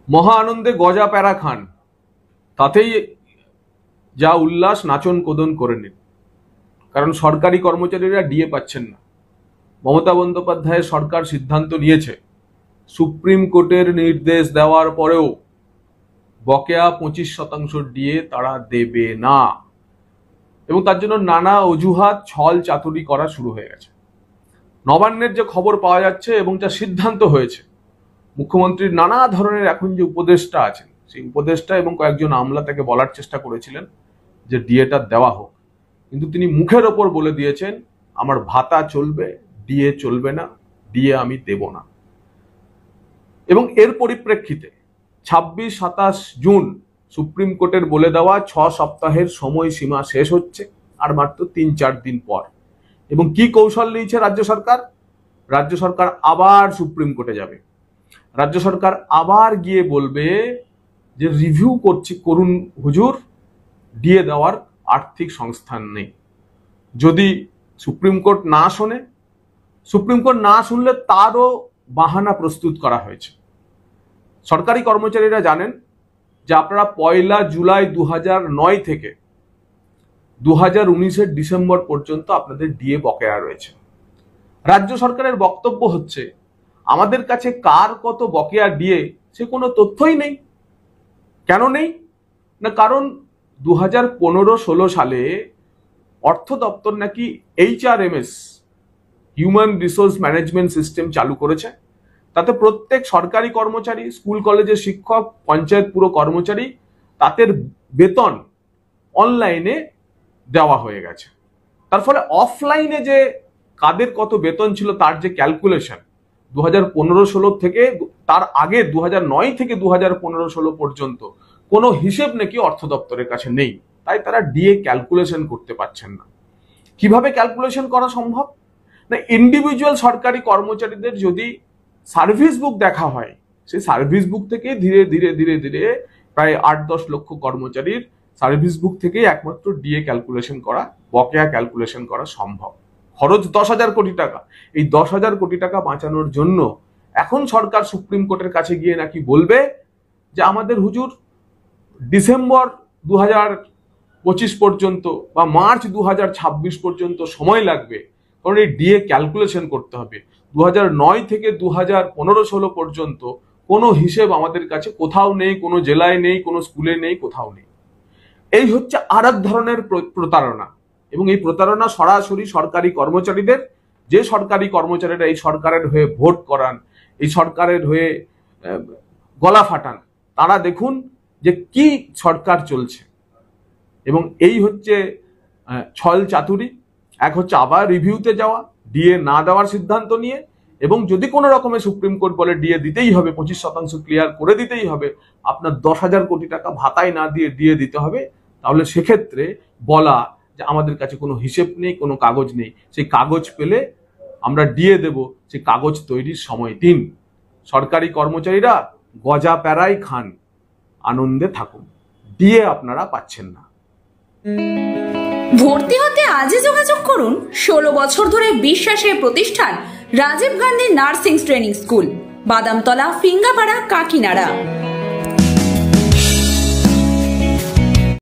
মহা আনন্দে গজা প্যারা খান, তাতেই যা উল্লাস নাচন কোদন করে নিন। কারণ সরকারি কর্মচারীরা ডিএ পাচ্ছেন না। মমতা বন্দ্যোপাধ্যায়ের সরকার সিদ্ধান্ত নিয়েছে সুপ্রিম কোর্টের নির্দেশ দেওয়ার পরেও বকেয়া 25% ডিএ তারা দেবে না, এবং তার জন্য নানা অজুহাত ছল চাতুরি করা শুরু হয়ে গেছে। নবান্নের যে খবর পাওয়া যাচ্ছে এবং যা সিদ্ধান্ত হয়েছে, মুখ্যমন্ত্রীর নানা ধরনের এখন যে উপদেষ্টা আছেন, সেই উপদেষ্টা এবং কয়েকজন আমলা তাকে বলার চেষ্টা করেছিলেন যে ডিএটা দেওয়া হোক, কিন্তু তিনি মুখের ওপর বলে দিয়েছেন আমার ভাতা চলবে, ডিএ চলবে না, ডিএ আমি দেব না। এবং এর পরিপ্রেক্ষিতে 26-27 জুন সুপ্রিম কোর্টের বলে দেওয়া 6 সপ্তাহের সময়সীমা শেষ হচ্ছে আর মাত্র 3-4 দিন পর। এবং কি কৌশল নিয়েছে রাজ্য সরকার? রাজ্য সরকার আবার সুপ্রিম কোর্টে যাবে। রাজ্য সরকার আবার গিয়ে বলবে যে রিভিউ করুন হুজুর, ডিএ দেওয়ার আর্থিক সংস্থান নেই। যদি সুপ্রিম কোর্ট না শোনে, সুপ্রিম কোর্ট না শুনলে তারও বাহানা প্রস্তুত করা হয়েছে। সরকারি কর্মচারীরা জানেন যে আপনারা 1 জুলাই 2009 থেকে 2019 ডিসেম্বর পর্যন্ত আপনাদের ডিএ বকেয়া রয়েছে। রাজ্য সরকারের বক্তব্য হচ্ছে আমাদের কাছে কার কত বকেয়া ডিএ সে কোনো তথ্যই নেই। কেন নেই? না, কারণ 2015-16 সালে অর্থ দপ্তর নাকি HRMS human resource management system চালু করেছে। তাতে প্রত্যেক সরকারি কর্মচারী, স্কুল কলেজের শিক্ষক, পঞ্চায়েত পুরো কর্মচারী, তাদের বেতন অনলাইনে দেওয়া হয়ে গেছে। তার ফলে অফলাইনে যে কাদের কত বেতন ছিল তার যে ক্যালকুলেশন 2015-16 থেকে, তার আগে 2009 থেকে 2015-16 পর্যন্ত কোনো হিসেব নাকি অর্থ দপ্তরের কাছে নেই। তাই তারা ডিএ ক্যালকুলেশন করতে পারছেন না। কিভাবে ক্যালকুলেশন করা সম্ভব? না, ইন্ডিভিজুয়াল সরকারি কর্মচারীদের যদি সার্ভিস বুক দেখা হয়, সেই সার্ভিস বুক থেকে ধীরে ধীরে ধীরে ধীরে প্রায় 8-10 লক্ষ কর্মচারীর সার্ভিস বুক থেকেই একমাত্র ডিএ ক্যালকুলেশন করা, বকেয়া ক্যালকুলেশন করা সম্ভব। খরচ 10,000 কোটি টাকা। এই 10,000 কোটি টাকা বাঁচানোর জন্য এখন সরকার সুপ্রিম কোর্টের কাছে গিয়ে নাকি বলবে যে আমাদের হুজুর ডিসেম্বর 2025 পর্যন্ত বা মার্চ 2026 পর্যন্ত সময় লাগবে, কারণ এই ডিএ ক্যালকুলেশন করতে হবে। 2009 থেকে 2015-16 পর্যন্ত কোনো হিসেব আমাদের কাছে কোথাও নেই, কোনো জেলায় নেই, কোনো স্কুলে নেই, কোথাও নেই। এই হচ্ছে আর এক ধরনের প্রতারণা। এবং এই প্রতারণা সরাসরি সরকারি কর্মচারীদের, যে সরকারি কর্মচারীরা এই সরকারের হয়ে ভোট করান, এই সরকারের হয়ে গলা ফাটান, তারা দেখুন যে কি সরকার চলছে। এবং এই হচ্ছে ছল চাতুরি। এক হচ্ছে আবার রিভিউতে যাওয়া, ডিএ না দেওয়ার সিদ্ধান্ত নিয়ে, এবং যদি কোনো রকমের সুপ্রিম কোর্ট বলে ডিএ দিতেই হবে, 25% ক্লিয়ার করে দিতেই হবে, আপনার 10,000 কোটি টাকা ভাতায় না দিয়ে ডিএ দিতে হবে, তাহলে সেক্ষেত্রে বলা যে আমাদের কাছে কোনো হিসেব নেই, কোনো কাগজ নেই। সেই কাগজ পেলে আমরা ডিএ দেব, সেই কাগজ তৈরির সময় দিন। সরকারি কর্মচারীরা গজা প্যারাই খান, আনন্দে থাকুন, ডিএ আপনারা পাচ্ছেন না। ভর্তি হতে আজই যোগাযোগ করুন 16 বছর ধরে বিশ্বাসের প্রতিষ্ঠান Rajiv Gandhi nursing training school, Badamtala, Phingapara, Kakinara.